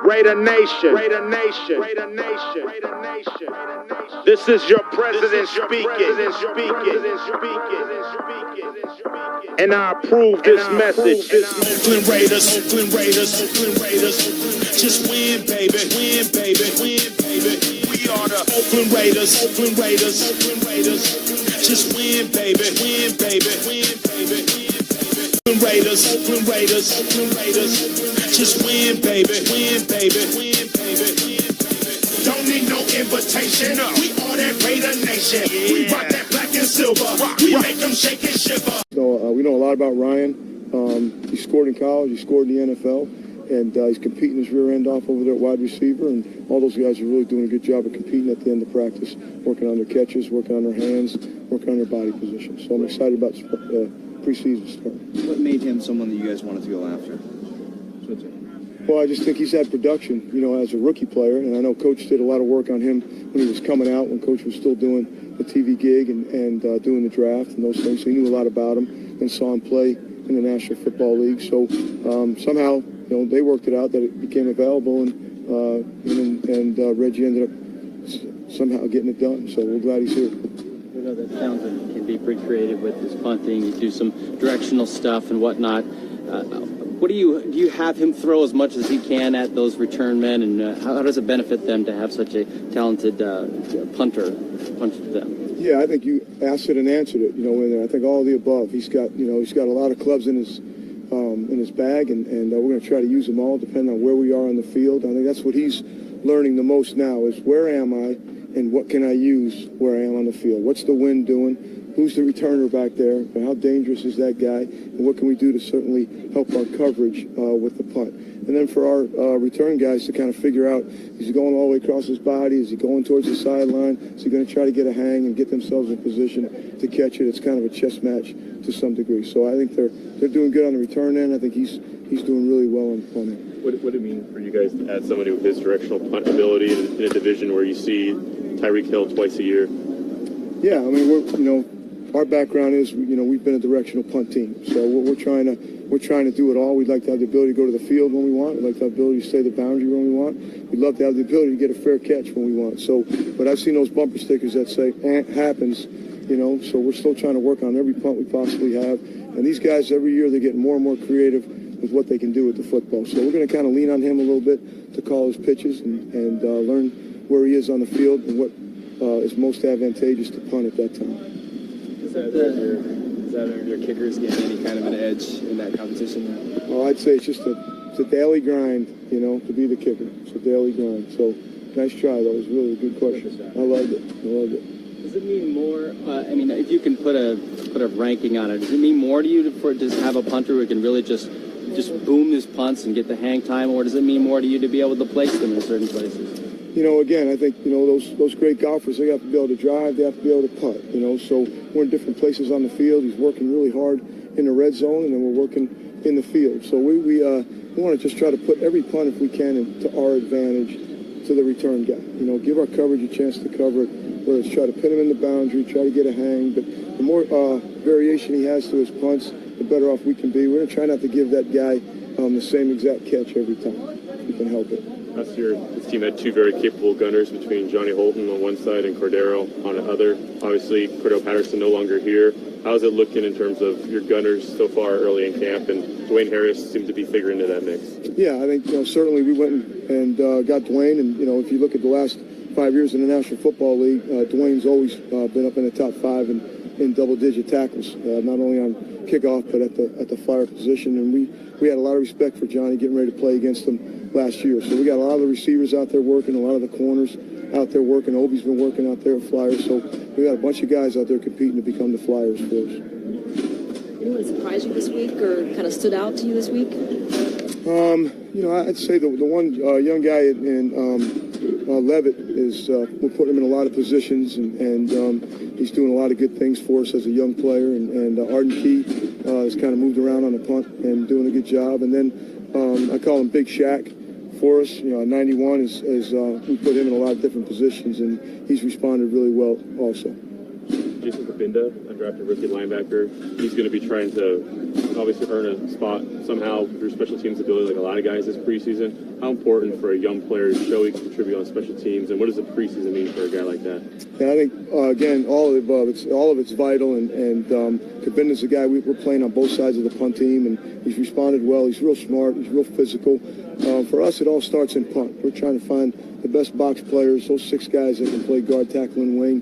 Raider Nation. Raider Nation. Raider Nation. Raider Nation. This is your president speaking. And I approve this message. Oakland Raiders, Oakland Raiders, Oakland Raiders. Just win, baby, win, baby, win, baby. We are the Oakland Raiders, Oakland Raiders, Oakland Raiders. Just win, baby, win, baby, win, baby. Oakland Raiders, Oakland Raiders, Oakland Raiders. Just win, baby, win, baby, win, baby. Don't need no invitation. We are that Raider Nation. Yeah. We rock that black and silver. We make them shake and shiver. So we know a lot about Ryan. He scored in college. He scored in the NFL. And he's competing his rear end off over there at wide receiver. And all those guys are really doing a good job of competing at the end of practice, working on their catches, working on their hands, working on their body position. So I'm excited about preseason start. What made him someone that you guys wanted to go after? Well, I just think he's had production, as a rookie player. And I know Coach did a lot of work on him when he was coming out, when Coach was still doing the TV gig and doing the draft and those things. So he knew a lot about him and saw him play in the National Football League. So somehow, they worked it out that it became available, and Reggie ended up somehow getting it done. So we're glad he's here. We know that Townsend can be pretty creative with his punting. You do some directional stuff and whatnot. Do you have him throw as much as he can at those return men, and how does it benefit them to have such a talented punter punch to them? Yeah, I think you asked it and answered it. In there, I think all of the above. He's got a lot of clubs in his bag, and we're going to try to use them all, depending on where we are on the field. I think that's what he's learning the most now is where am I, and what can I use where I am on the field? What's the wind doing? Who's the returner back there? And how dangerous is that guy? And what can we do to certainly help our coverage with the punt? And then for our return guys to kind of figure out, is he going all the way across his body? Is he going towards the sideline? Is he going to try to get a hang and get themselves in position to catch it? It's kind of a chess match to some degree. So I think they're doing good on the return end. I think he's doing really well on punting. What would it mean for you guys to add somebody with his directional punt ability in a division where you see Tyreek Hill twice a year? Yeah, I mean, our background is, we've been a directional punt team. So we're trying to do it all. We'd like to have the ability to go to the field when we want. We'd like to have the ability to stay the boundary when we want. We'd love to have the ability to get a fair catch when we want. So, but I've seen those bumper stickers that say, happens, so we're still trying to work on every punt we possibly have. And these guys, every year, they're getting more and more creative with what they can do with the football. So we're going to kind of lean on him a little bit to call his pitches and learn where he is on the field and what is most advantageous to punt at that time. Is that your kickers getting any kind of an edge in that competition? Oh, I'd say it's just a daily grind, to be the kicker. It's a daily grind. So nice try, though. It was really a good question. I loved it. Does it mean more? If you can put a ranking on it, does it mean more to you to just have a punter who can really just boom his punts and get the hang time, or does it mean more to you to be able to place them in certain places? Again, I think, those great golfers, they have to be able to drive, they have to be able to putt, so we're in different places on the field. He's working really hard in the red zone, and then we're working in the field. So we want to just try to put every punt, if we can, into our advantage to the return guy. Give our coverage a chance to cover it, whether it's try to pin him in the boundary, try to get a hang. But the more variation he has to his punts, the better off we can be. We're going to try not to give that guy the same exact catch every time, if we can help it. Last year, this team had two very capable gunners between Johnny Holton on one side and Cordero on the other. Obviously, Cordero Patterson no longer here. How's it looking in terms of your gunners so far early in camp? And Dwayne Harris seemed to be figuring into that mix. Yeah, I think certainly we went and got Dwayne. And, if you look at the last 5 years in the National Football League, Dwayne's always been up in the top 5 in double-digit tackles, not only on kickoff but at the flyer position. And we had a lot of respect for Johnny getting ready to play against him last year. So we got a lot of the receivers out there working, a lot of the corners out there working. Obi's been working out there at Flyers. So we got a bunch of guys out there competing to become the Flyers for us. Anyone surprised you this week or kind of stood out to you this week? I'd say the one young guy in Levitt is we're putting him in a lot of positions, and he's doing a lot of good things for us as a young player. And Arden Key has kind of moved around on the punt and doing a good job. And then I call him Big Shaq for us. 91 is we put him in a lot of different positions, and he's responded really well also. Jason Kabinda, undrafted rookie linebacker. He's going to be trying to obviously earn a spot somehow through special teams ability, like a lot of guys this preseason. How important for a young player to show he can contribute on special teams, and what does the preseason mean for a guy like that? Yeah, I think again, all of the above. All of it's vital, and Kabinda's a guy we're playing on both sides of the punt team, and he's responded well. He's real smart. He's real physical. For us, it all starts in punt. We're trying to find the best box players, those 6 guys that can play guard, tackle, and wing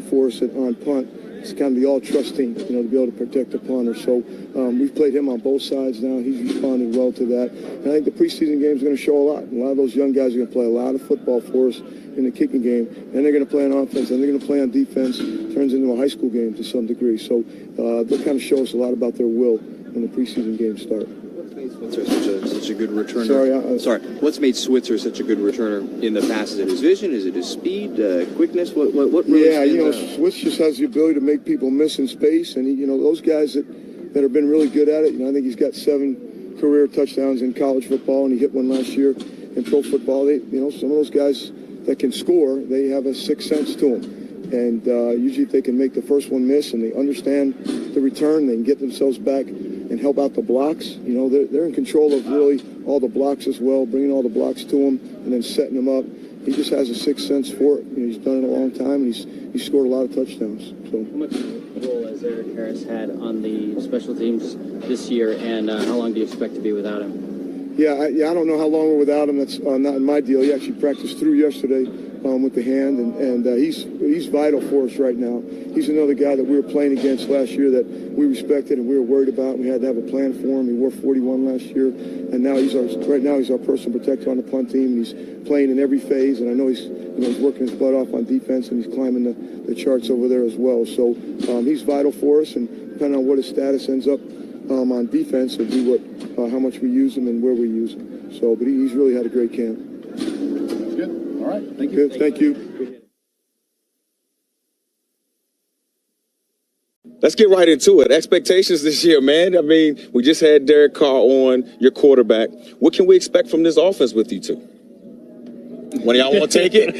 for us on punt. It's kind of the all-trust team, to be able to protect the punter. So we've played him on both sides now. He's responded well to that. And I think the preseason game is going to show a lot. A lot of those young guys are going to play a lot of football for us in the kicking game. And they're going to play on offense, and they're going to play on defense. Turns into a high school game to some degree. So they'll kind of show us a lot about their will when the preseason games start. What's made Switzer such a good returner? Sorry. What's made Switzer such a good returner in the past? Is it his vision? Is it his speed, quickness? What really stands out? Switz just has the ability to make people miss in space, and those guys that have been really good at it. I think he's got 7 career touchdowns in college football, and he hit one last year in pro football. Some of those guys that can score, they have a sixth sense to them. And usually if they can make the first one miss and they understand the return, they can get themselves back and help out the blocks. They're in control of really all the blocks as well, bringing all the blocks to them and then setting them up. He just has a sixth sense for it. He's done it a long time, and he's scored a lot of touchdowns. So. How much role has Eric Harris had on the special teams this year, and how long do you expect to be without him? Yeah, I don't know how long we're without him. That's not in my deal. He actually practiced through yesterday with the hand, and he's vital for us right now. He's another guy that we were playing against last year that we respected and we were worried about. We had to have a plan for him. He wore 41 last year, and now he's our personal protector on the punt team. And he's playing in every phase, and I know he's working his butt off on defense, and he's climbing the charts over there as well. So he's vital for us, and depending on what his status ends up on defense, it'll be how much we use him and where we use him. So, but he's really had a great camp. That's good. All right. Thank you. Good. Thank you. Let's get right into it. Expectations this year, man. I mean, we just had Derek Carr on, your quarterback. What can we expect from this offense with you two? One of y'all want to take it?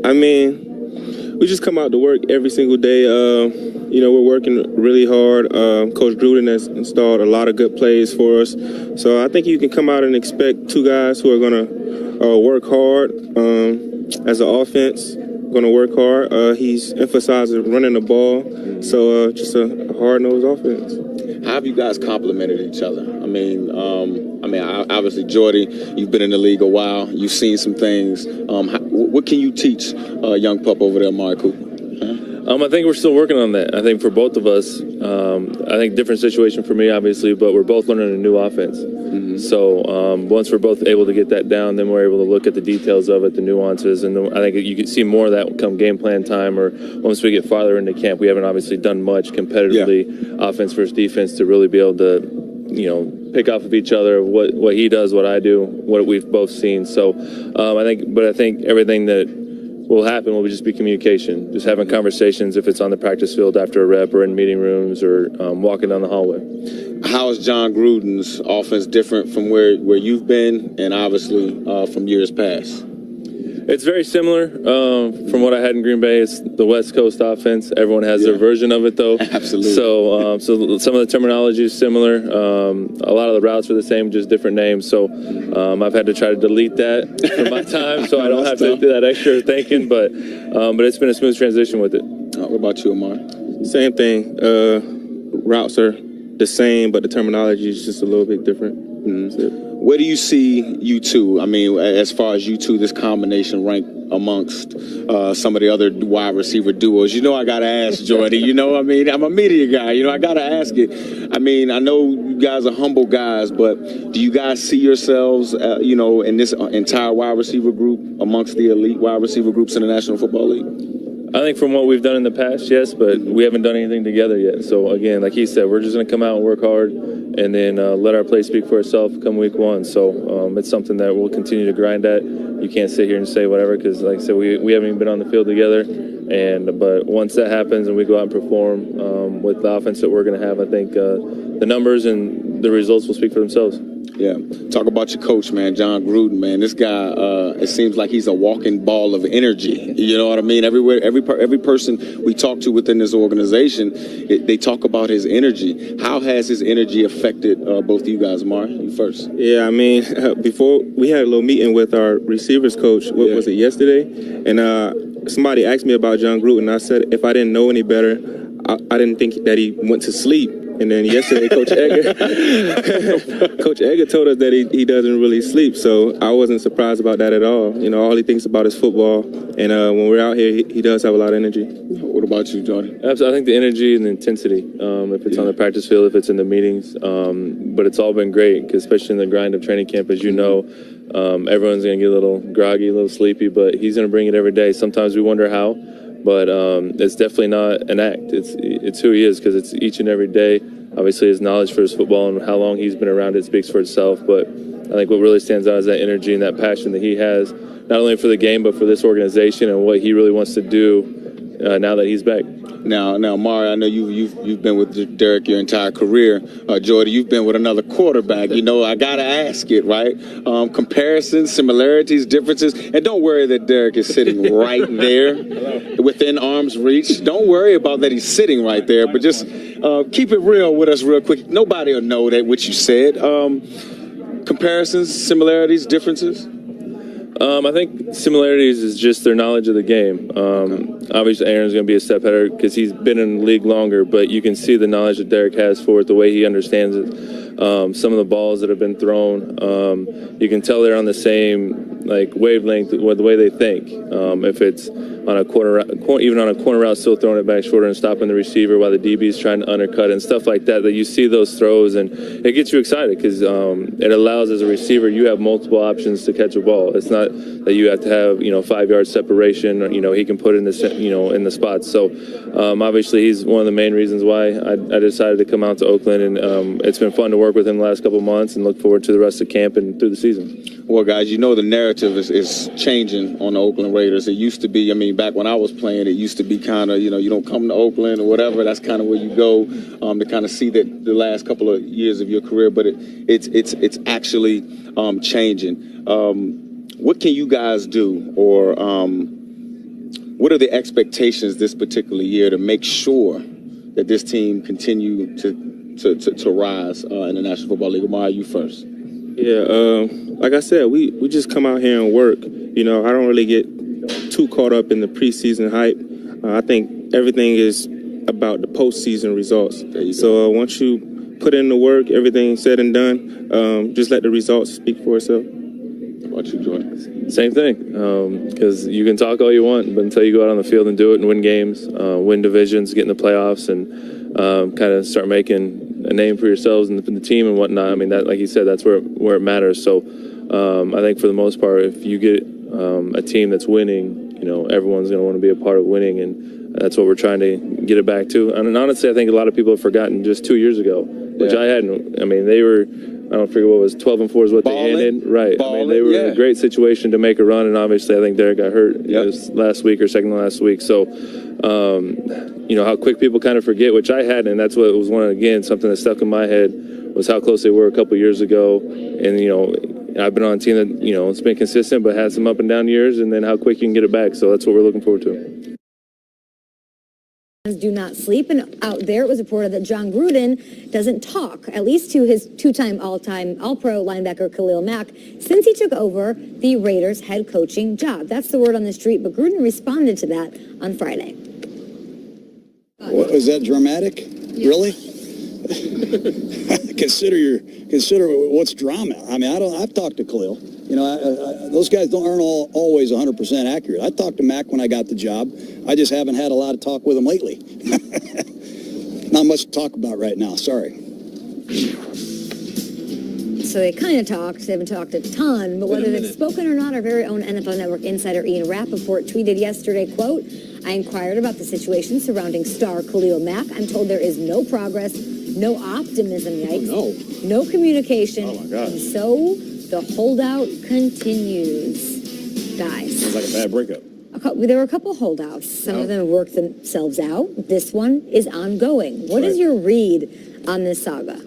I mean, we just come out to work every single day. We're working really hard. Coach Gruden has installed a lot of good plays for us. So I think you can come out and expect 2 guys who are going to work hard as an offense, going to work hard. He's emphasizing running the ball. So just a hard-nosed offense. How have you guys complimented each other? I mean, obviously, Jordy, you've been in the league a while. You've seen some things. What can you teach young pup over there, Amari Cooper? I think we're still working on that. I think for both of us, I think different situation for me, obviously, but we're both learning a new offense. Mm-hmm. So once we're both able to get that down, then we're able to look at the details of it, the nuances, and I think you can see more of that come game plan time or once we get farther into camp. We haven't obviously done much competitively, offense versus defense, to really be able to, pick off of each other, what he does, what I do, what we've both seen. So I think everything that will happen will just be communication, just having conversations if it's on the practice field after a rep or in meeting rooms or walking down the hallway. How is John Gruden's offense different from where you've been and obviously from years past? It's very similar from what I had in Green Bay. It's the West Coast offense. Everyone has their version of it, though. Absolutely. So some of the terminology is similar. A lot of the routes are the same, just different names. So I've had to try to delete that from my time, so I don't have to do that extra thinking. But it's been a smooth transition with it. What about you, Amari? Same thing. Routes are the same, but the terminology is just a little bit different. Mm-hmm. Where do you see you two? I mean, as far as you two, this combination rank amongst some of the other wide receiver duos? I got to ask, Jordy. I'm a media guy. I got to ask it. I mean, I know you guys are humble guys, but do you guys see yourselves, in this entire wide receiver group amongst the elite wide receiver groups in the National Football League? I think from what we've done in the past, yes, but we haven't done anything together yet. So, again, like he said, we're just going to come out and work hard and then let our play speak for itself come week 1. So it's something that we'll continue to grind at. You can't sit here and say whatever because, like I said, we haven't even been on the field together. But once that happens and we go out and perform with the offense that we're going to have, I think the numbers and the results will speak for themselves. Yeah. Talk about your coach, man, John Gruden, man. This guy, it seems like he's a walking ball of energy. You know what I mean? Everywhere, every person we talk to within this organization, they talk about his energy. How has his energy affected both of you guys? Amari, you first. Yeah, I mean, before we had a little meeting with our receivers coach, was it yesterday? And somebody asked me about John Gruden. I said if I didn't know any better, I didn't think that he went to sleep. And then yesterday, Coach Egger told us that he doesn't really sleep. So I wasn't surprised about that at all. You know, all he thinks about is football. And when we're out here, he does have a lot of energy. What about you, Jordy? I think the energy and the intensity, if it's on the practice field, if it's in the meetings. But it's all been great, because especially in the grind of training camp, as you know, everyone's going to get a little groggy, a little sleepy, but he's going to bring it every day. Sometimes we wonder how. But it's definitely not an act. It's who he is, because it's each and every day. Obviously, his knowledge for his football and how long he's been around it speaks for itself. But I think what really stands out is that energy and that passion that he has, not only for the game, but for this organization and what he really wants to do now that he's back. Now, Amari, I know you've been with Derek your entire career. Jordy, you've been with another quarterback. You know, I gotta ask it, right? Comparisons, similarities, differences, and don't worry that Derek is sitting right there, within arm's reach. Don't worry about that he's sitting right there, but just keep it real with us, real quick. Nobody will know that what you said. Comparisons, similarities, differences. I think similarities is just their knowledge of the game. Obviously, Aaron's going to be a step ahead because he's been in the league longer, but you can see the knowledge that Derek has for it, the way he understands it. Some of the balls that have been thrown, you can tell they're on the same wavelength with the way they think. If it's on a even on a corner route, still throwing it back shorter and stopping the receiver while the DB is trying to undercut and stuff like that. That you see those throws and it gets you excited because it allows, as a receiver, you have multiple options to catch a ball. It's not that you have to have 5 yard separation. Or, he can put it in the in the spots. So obviously he's one of the main reasons why I decided to come out to Oakland, and it's been fun to work with him the last couple of months and look forward to the rest of camp and through the season. Well, guys, the narrative is changing on the Oakland Raiders. It used to be, back when I was playing, it used to be kind of, you don't come to Oakland or whatever. That's kind of where you go to kind of see that the last couple of years of your career. But it's actually changing. What can you guys do, or what are the expectations this particular year to make sure that this team continue to rise in the National Football League? Amari, you first. Yeah, like I said, we just come out here and work. I don't really get too caught up in the preseason hype. I think everything is about the postseason results. So once you put in the work, everything said and done, just let the results speak for itself. What about you, Jordy? Same thing, because you can talk all you want, but until you go out on the field and do it and win games, win divisions, get in the playoffs, and kind of start making a name for yourselves and the team and whatnot. That, like you said, that's where it matters. So I think for the most part, if you get a team that's winning, everyone's going to want to be a part of winning, and that's what we're trying to get it back to. And honestly, I think a lot of people have forgotten just 2 years ago, which I hadn't. They were, I don't forget what it was, 12-4 is what they ended. Right. They were in a great situation to make a run, and obviously I think Derek got hurt last week or second to last week. So, how quick people kind of forget, which I hadn't, and that's what was something that stuck in my head was how close they were a couple years ago. And, I've been on a team that, it's been consistent but had some up and down years, and then how quick you can get it back. So that's what we're looking forward to. Do not sleep, and out there it was reported that John Gruden doesn't talk, at least to his two-time all-pro linebacker Khalil Mack, since he took over the Raiders head coaching job. That's the word on the street, but Gruden responded to that on Friday. Was that dramatic? Yeah. Really? Consider what's drama. I've talked to Khalil. Those guys aren't always 100% accurate. I talked to Mac when I got the job. I just haven't had a lot of talk with him lately. Not much to talk about right now. Sorry. So they kind of talked. They haven't talked a ton, but whether they've spoken or not, our very own NFL Network insider Ian Rappaport tweeted yesterday, quote, "I inquired about the situation surrounding star Khalil Mack. I'm told there is no progress, no optimism, yikes, no communication, and so the holdout continues." Guys. Sounds like a bad breakup. There were a couple holdouts. Some of them worked themselves out. This one is ongoing. What is your read on this saga?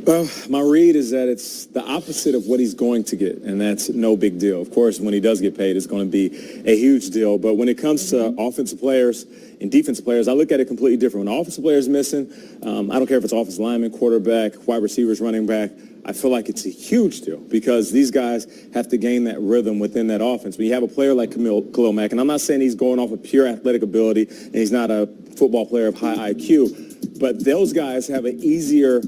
My read is that it's the opposite of what he's going to get, and that's no big deal. Of course, when he does get paid, it's going to be a huge deal. But when it comes to offensive players and defensive players, I look at it completely different. When an offensive player is missing, I don't care if it's offensive lineman, quarterback, wide receivers, running back, I feel like it's a huge deal because these guys have to gain that rhythm within that offense. When you have a player like Khalil Mack, and I'm not saying he's going off of pure athletic ability and he's not a football player of high IQ, but those guys have an easier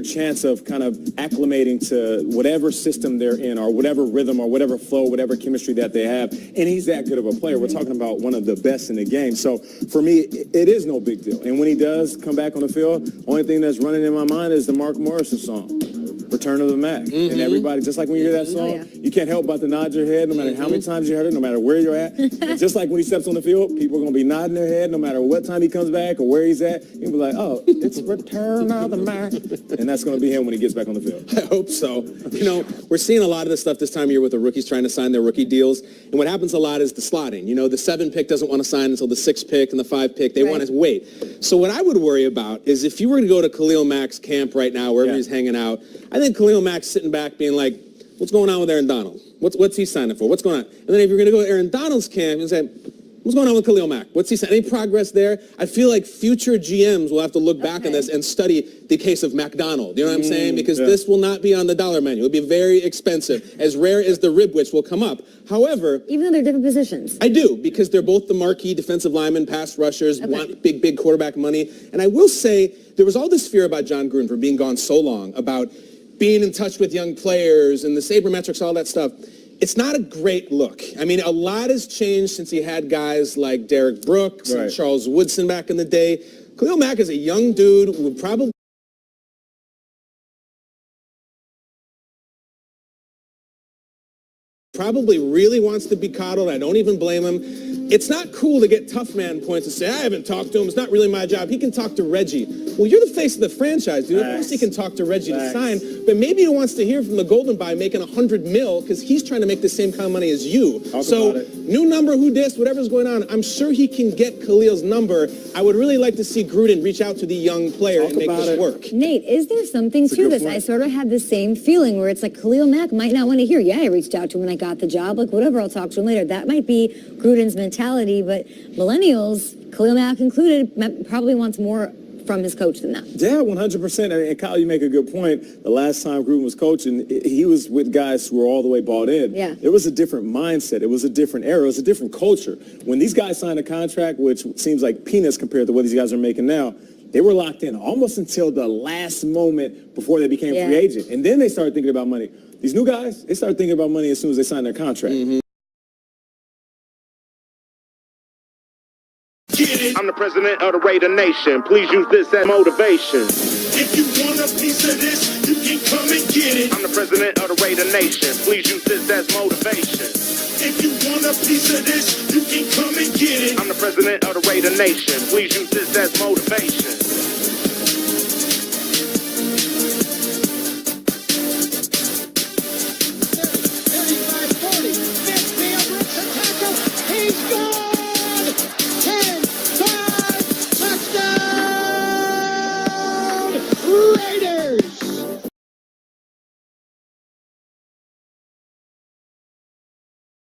chance of kind of acclimating to whatever system they're in or whatever rhythm or whatever flow, whatever chemistry that they have. And he's that good of a player. We're talking about one of the best in the game. So for me, it is no big deal. And when he does come back on the field, only thing that's running in my mind is the Mark Morrison song, Return of the Mac. And everybody, just like when you hear that song, you can't help but to nod your head no matter how many times you heard it, no matter where you're at. Just like when he steps on the field, people are going to be nodding their head no matter what time he comes back or where he's at. You'll be like, oh, it's Return of the Mac. And that's going to be him when he gets back on the field. I hope so. You know, we're seeing a lot of this stuff this time of year with the rookies trying to sign their rookie deals. And what happens a lot is the slotting. You know, the 7 pick doesn't want to sign until the 6 pick and the 5 pick. They want to wait. So what I would worry about is if you were to go to Khalil Mack's camp right now, wherever he's hanging out, I think Khalil Mack's sitting back being like, what's going on with Aaron Donald? What's he signing for? What's going on? And then if you're going to go to Aaron Donald's camp and say, what's going on with Khalil Mack? What's he saying? Any progress there? I feel like future GMs will have to look back on this and study the case of McDonald. You know what I'm saying? Because this will not be on the dollar menu. It'll be very expensive, as rare as the ribwich will come up. However, even though they're different positions. I do, because they're both the marquee defensive linemen, pass rushers, want big quarterback money. And I will say, there was all this fear about John Gruden for being gone so long, about being in touch with young players and the sabermetrics, all that stuff. It's not a great look. I mean, a lot has changed since he had guys like Derek Brooks and Charles Woodson back in the day. Khalil Mack is a young dude who probably really wants to be coddled. I don't even blame him. It's not cool to get tough man points and say, I haven't talked to him. It's not really my job. He can talk to Reggie. Well, you're the face of the franchise, dude. Of course he can talk to Reggie to sign, but maybe he wants to hear from the Golden Boy making $100 million because he's trying to make the same kind of money as you. New number, who dis, whatever's going on, I'm sure he can get Khalil's number. I would really like to see Gruden reach out to the young player and make this work. Nate, is there something to this? I sort of had the same feeling where it's like Khalil Mack might not want to hear, I reached out to him when I got the job, like whatever, I'll talk to him later. That might be Gruden's mentality, but millennials, Khalil Mack included, probably wants more from his coach than that. Yeah, 100%. And Kyle, you make a good point. The last time Gruden was coaching, he was with guys who were all the way bought in. Yeah. It was a different mindset. It was a different era. It was a different culture. When these guys signed a contract, which seems like peanuts compared to what these guys are making now, they were locked in almost until the last moment before they became free agent. And then they started thinking about money. These new guys, they started thinking about money as soon as they signed their contract. I'm the president of the Raider Nation. Please use this as motivation. If you want a piece of this, you can come and get it. I'm the president of the Raider Nation. Please use this as motivation. If you want a piece of this, you can come and get it. I'm the president of the Raider Nation. Please use this as motivation.